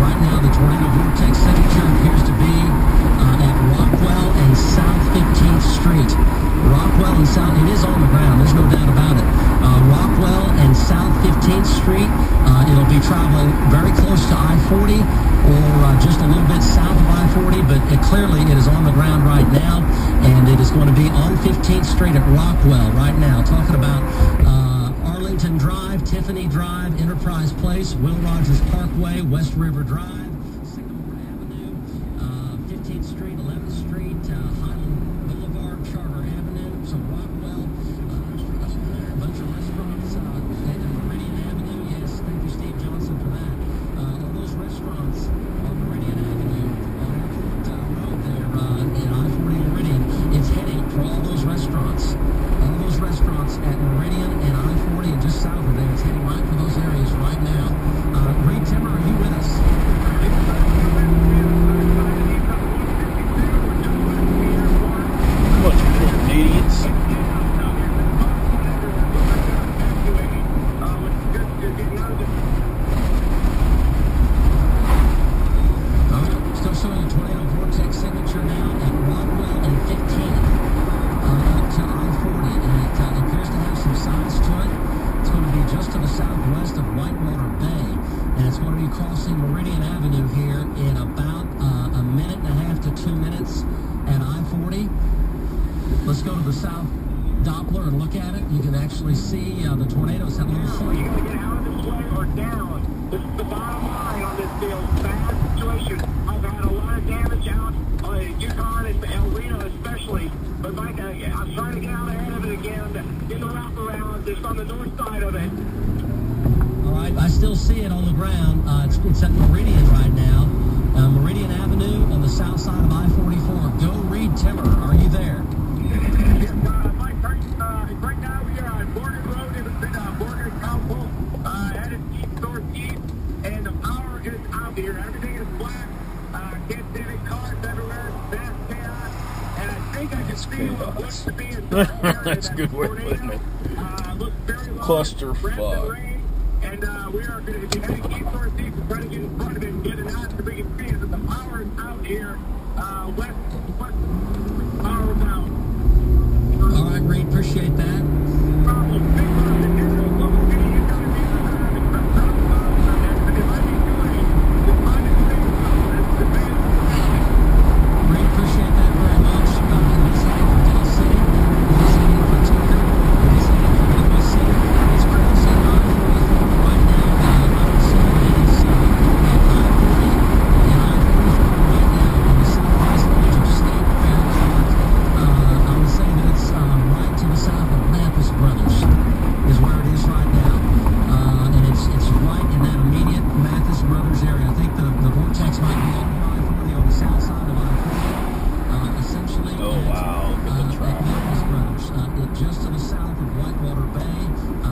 Speaker 3: Right now, the tornado vortex signature appears to be at Rockwell and South 15th Street. Rockwell and South, it is on the ground. There's no doubt about it. 15th Street. It'll be traveling very close to I-40 or just a little bit south of I-40, but clearly it is on the ground right now, and it is going to be on 15th Street at Rockwell right now. Talking about Arlington Drive, Tiffany Drive, Enterprise Place, Will Rogers Parkway, West River Drive, Sycamore Avenue, 15th Street, 11th Street, Highland Boulevard, Charter Avenue, so Rockwell, a bunch of restaurants, and Meridian Avenue. Yes, thank you, Steve Johnson, for that. All those restaurants on Meridian Avenue, on Airport Road there in I-40 Meridian, it's heading for all those restaurants. All those restaurants at Meridian and I-40 and just south of there, it's heading right for those areas right now. Reed Timmer, are you with us?
Speaker 8: Bunch of poor idiots.
Speaker 3: Still showing a tornado vortex signature now at Rockwell and 15th up to I-40, and it appears to have some size to it. It's going to be just to the southwest of Whitewater Bay, and it's going to be crossing Meridian Avenue here in about a minute and a half to 2 minutes at I-40. Let's go to the south Doppler and look at it. You can actually see the tornadoes have a little
Speaker 2: Are you going to get out of this way or down? This is the bottom line on this deal. Bad situation. I've had a lot of damage out on Yukon and El Reno especially. But Mike, I'm trying to get out ahead of it again. Get the wraparound just on the north side of it.
Speaker 3: All right, I still see it on the ground. It's at Meridian right now. Meridian Avenue on the south side of I-44. Go Reed Timmer. Are you there?
Speaker 2: Yes, Mike, right now we are on Morgan Road in Morgan and Cowpole, headed east northeast, and the power is out here. Everything is black. Can't see any cars everywhere. Mass chaos. And I think I can see what looks to be a
Speaker 8: That's a good way of putting it.
Speaker 2: Looks very large.
Speaker 8: Clusterfuck.
Speaker 2: And we are going to be heading east northeast and trying to get in front of it and get it out so we can see it. But the power is out here. West power is out.
Speaker 3: All right, Reed, appreciate that. Reed, appreciate that very much. It is heading for Del City. It is heading for Tucker. It is heading for Louis City. It's crossing I-44 right now. I would say it is at I-40 and I-44 right now on the southwest edge of State Fair Park. I would say that it's right to the south of Mathis Brothers is where it is right now. And it's right in that immediate Mathis Brothers area. I think the vortex might be on I-40 on the south side of I-40. Essentially
Speaker 8: Oh, wow. Look at the
Speaker 3: at
Speaker 8: traffic.
Speaker 3: Mathis Brothers. Just to the south of Whitewater Bay,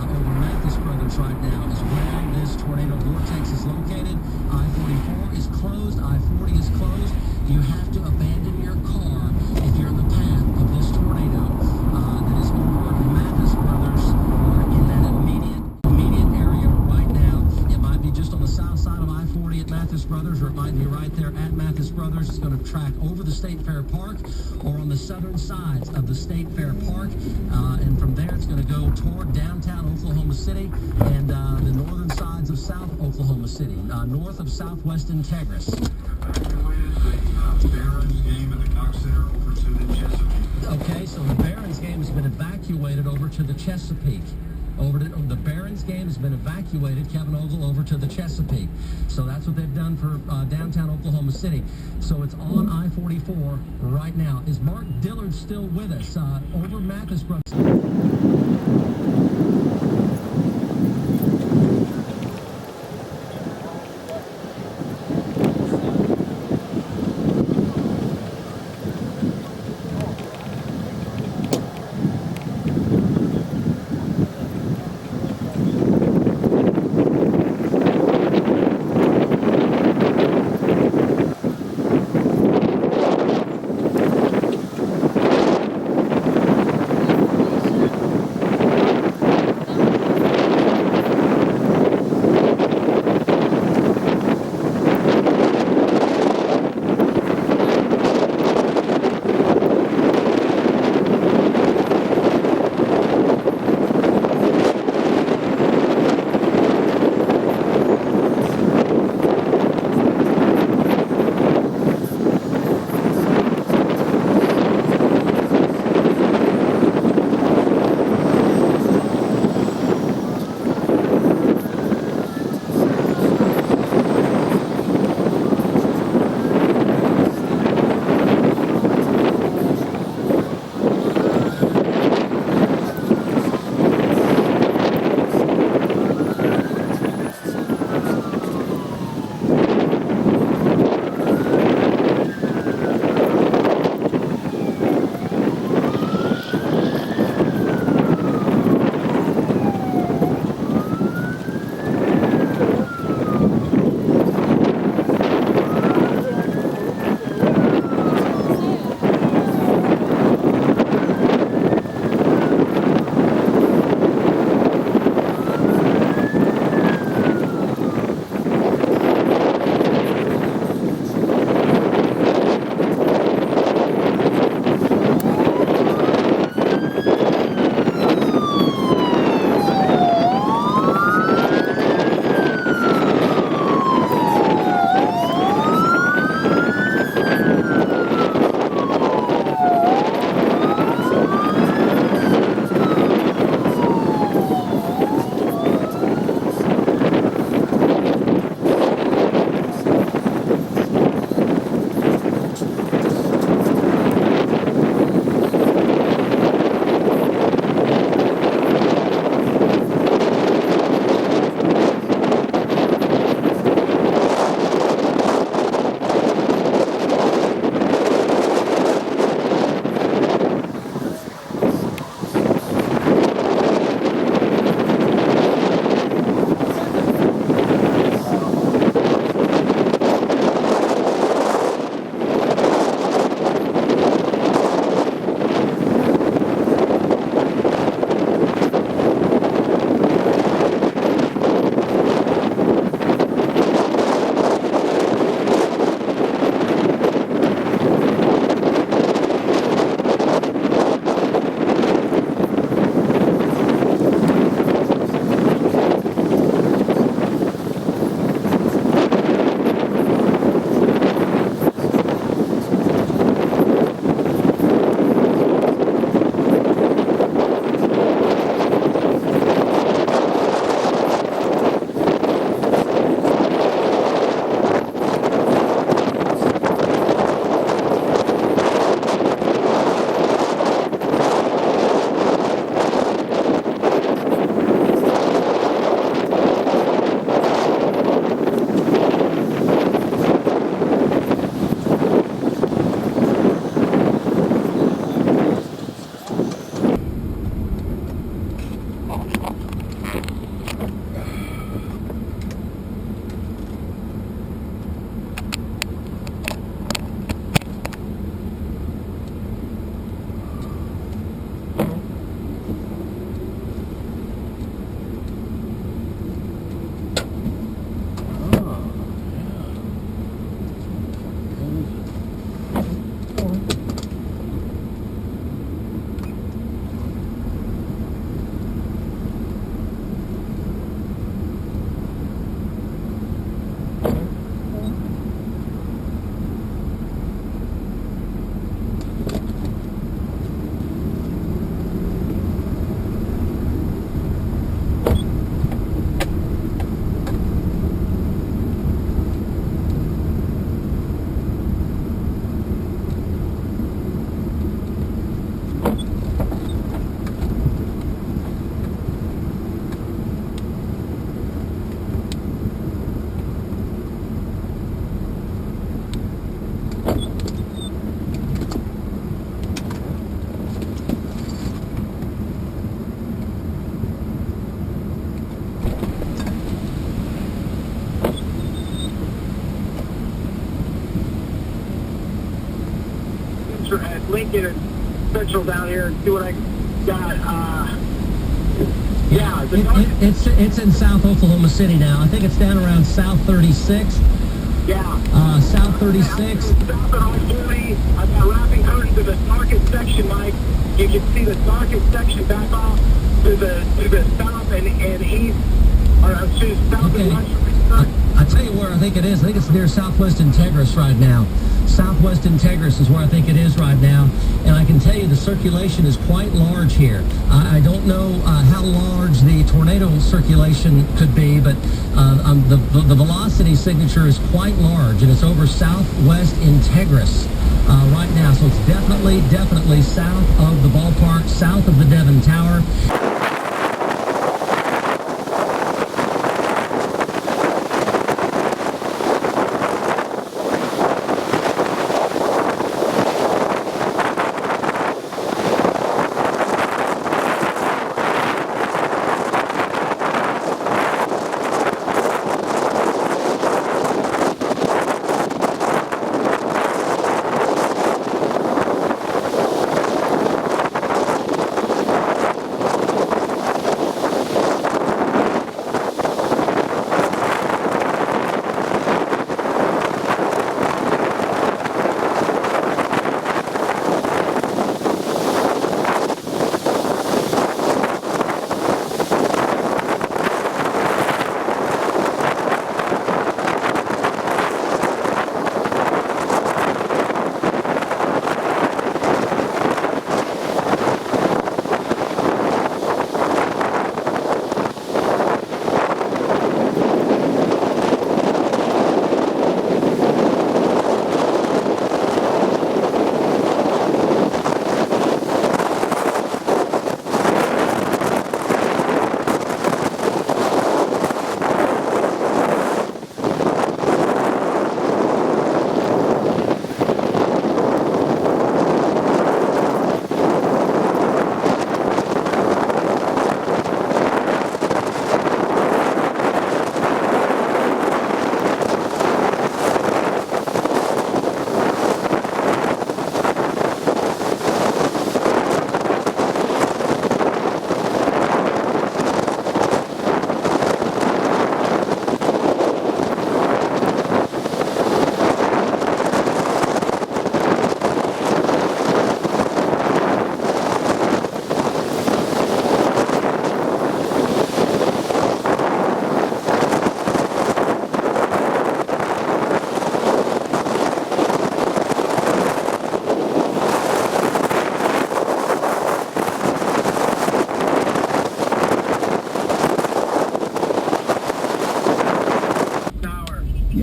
Speaker 3: over Mathis Brothers right now is where this tornado vortex is located. I-44 is closed. I-40 is closed. You have to abandon your car if you're in the path of this tornado that is over Mathis Brothers or in that immediate area right now. It might be just on the south side of I-40 at Mathis Brothers, or it might be right there at Mathis Brothers. It's going to track over the State Fair Park or on the southern sides of the State Fair Park. And from there, it's going to go toward downtown Oklahoma City and the northern sides of South Oklahoma City, north of Southwest Integris. Okay, so the Barons game has been evacuated over to the Chesapeake. The Barons game has been evacuated, Kevin Ogle, over to the Chesapeake. So that's what they've done for downtown Oklahoma City. So it's on I-44 right now. Is Mark Dillard still with us over Mathis Brothers?
Speaker 2: Lincoln and Central down here and see what I got. Yeah,
Speaker 3: It's in South Oklahoma City now. I think it's down around South 36.
Speaker 2: yeah.
Speaker 3: South 36.
Speaker 2: South at I-40. I've got wrapping curtains to the darkest section, Mike. You can see the darkest section back off to the south and east. Or excuse south
Speaker 3: Okay.
Speaker 2: and west.
Speaker 3: I tell you where I think it is. I think it's near Southwest Integris right now. Southwest Integris is where I think it is right now. And I can tell you the circulation is quite large here. I don't know how large the tornado circulation could be, but the velocity signature is quite large, and it's over Southwest Integris right now. So it's definitely south of the ballpark, south of the Devon Tower.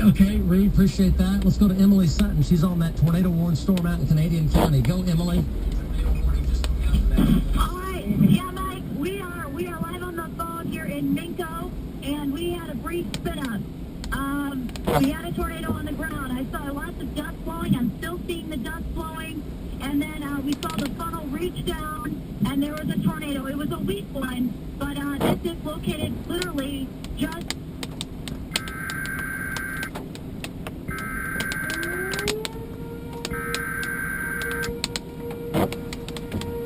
Speaker 3: Okay, Reed, appreciate that. Let's go to Emily Sutton. She's on that tornado-warned storm out in Canadian County. Go, Emily.
Speaker 4: All right. Yeah, Mike, we are live on the phone here in Minko, and we had a brief spin-up. We had a tornado on the ground. I saw lots of dust blowing. I'm still seeing the dust blowing. And then we saw the funnel reach down, and there was a tornado. It was a weak one, but this is located literally just...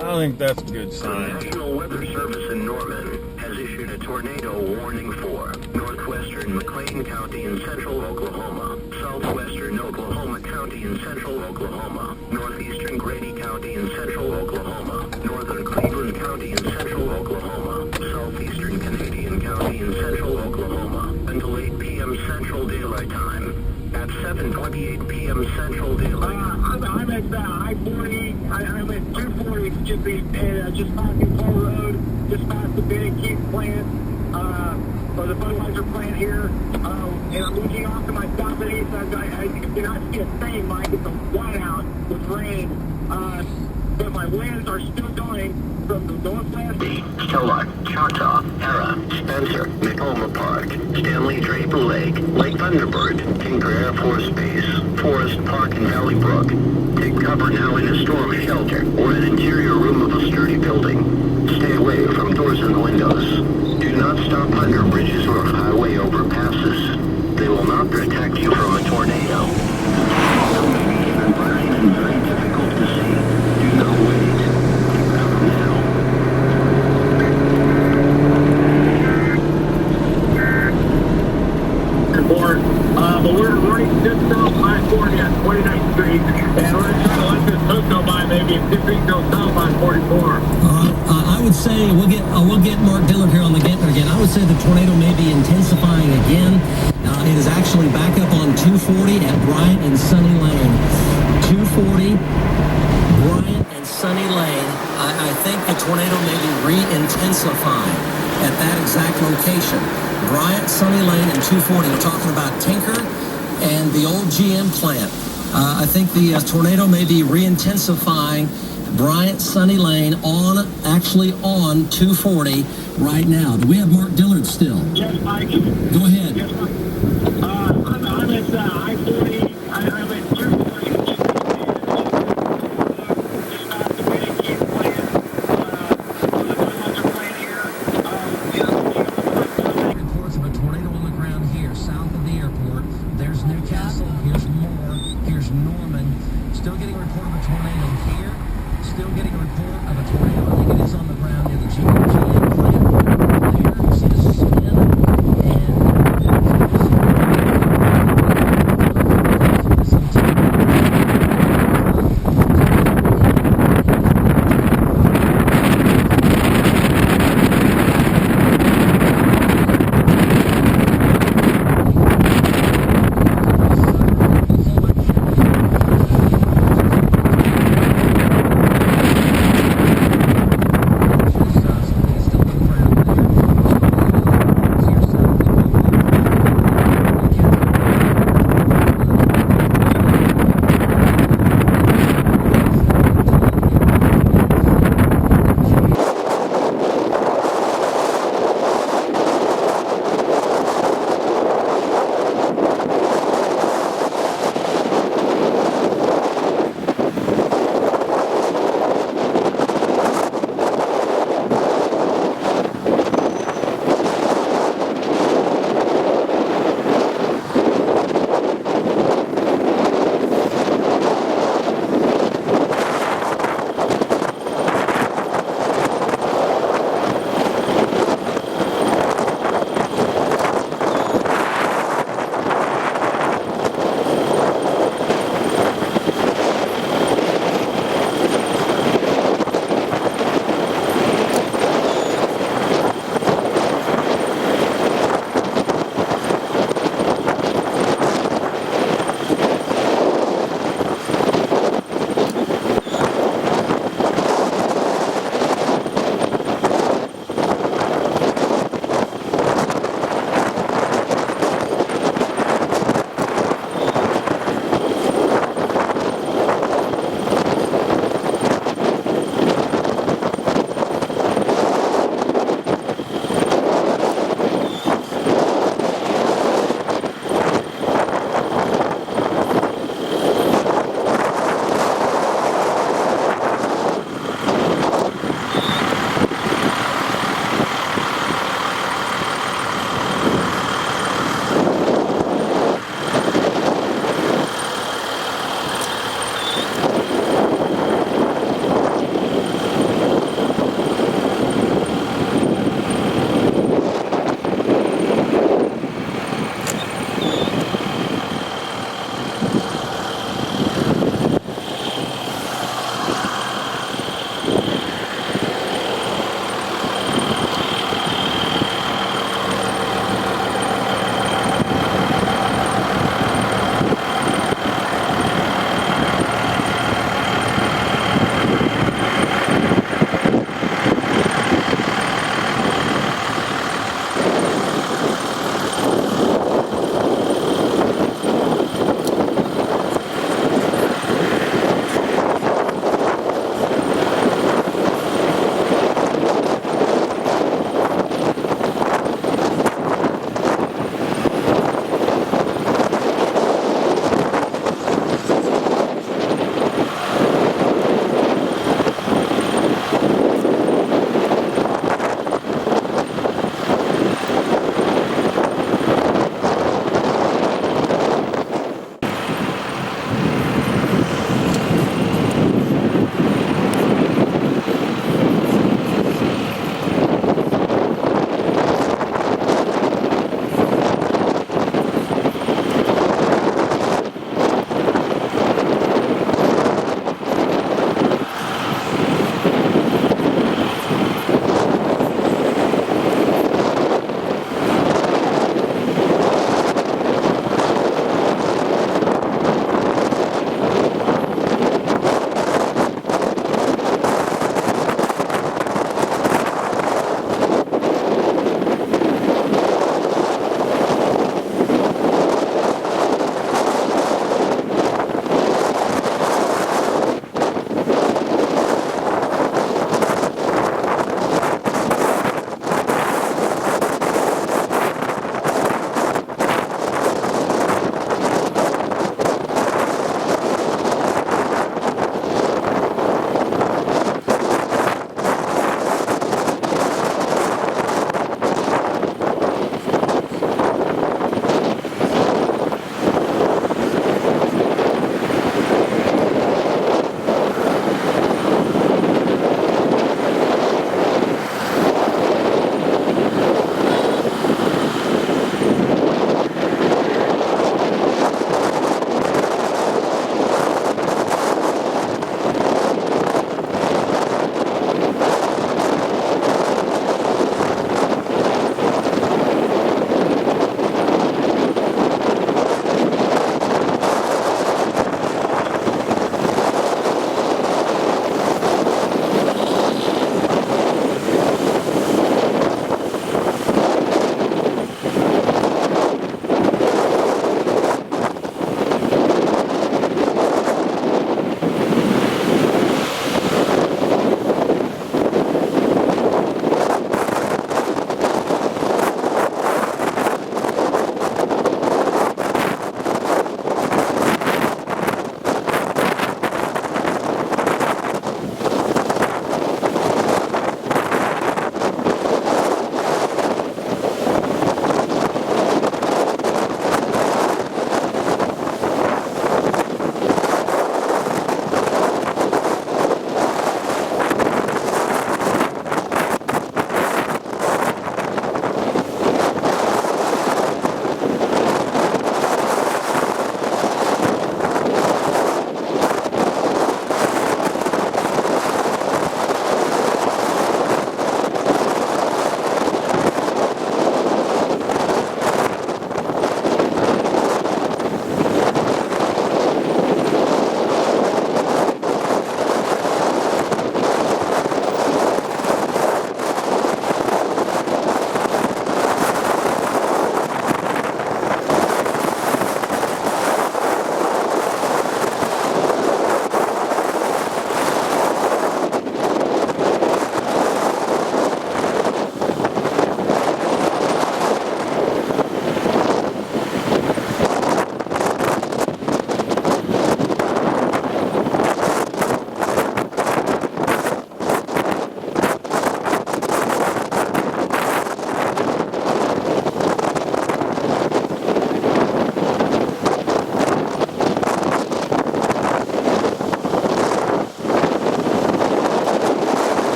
Speaker 8: I think that's a good
Speaker 6: The
Speaker 8: sign.
Speaker 6: National Weather Service in Norman has issued a tornado warning for northwestern McLean County in central Oklahoma, southwestern Oklahoma County in central Oklahoma, northeastern Grady County in central Oklahoma, northern Cleveland County in central Oklahoma, southeastern Canadian County in central Oklahoma until 8 p.m. Central Daylight Time. At 7:28 p.m. Central Daylight.
Speaker 2: I'm at I-40. I'm at 240, just past the Coal Road, just past the Benny Keith plant, or the Budweiser plant here. And I'm looking off to my south and east. I cannot see a thing, Mike. It's a whiteout with rain. But my winds are still going from the northwest.
Speaker 6: Stillwater, Choctaw, Hera, Spencer, Macomb Park, Stanley Draper Lake, Lake Thunderbird, Tinker Air Force Base, Forest Park, and Valley Brook. Take cover now in a storm shelter or an interior room of a sturdy building. Stay away from doors and windows. Do not stop under bridges or highway overpasses. They will not protect you from a tornado. Some may be hidden, but even very difficult to see. Do
Speaker 3: would say we'll get Mark Dillard here on the Gentner again. I would say the tornado may be intensifying again. It is actually back up on 240 at Bryant and Sunny Lane. 240, Bryant and Sunny Lane. I think the tornado may be re-intensifying at that exact location. Bryant, Sunny Lane, and 240. We're talking about Tinker and the old GM plant. I think the tornado may be re-intensifying Bryant, Sunny Lane actually on 240 right now. Do we have Mark Dillard still?
Speaker 2: Yes, Mike.
Speaker 3: Go ahead.
Speaker 2: Yes, Mike. I'm at I-40. I'm at 240. Just not the way to keep playing. The plant here.
Speaker 3: Reports of a tornado on the ground here, south of the airport. There's Newcastle. Here's Moore. Here's Norman. Still getting a report of a tornado here. Still getting a report of a tornado. I think it is on the ground near the GM plant. There, you see the spin, and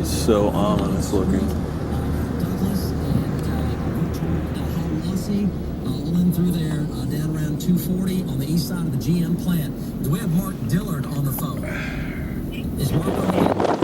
Speaker 8: so ominous looking.
Speaker 3: Douglas and Tallahassee, all in through there, down around 240 on the east side of the GM plant. Do we have Mark Dillard on the phone? Is Mark on the phone?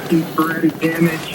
Speaker 2: some sporadic damage.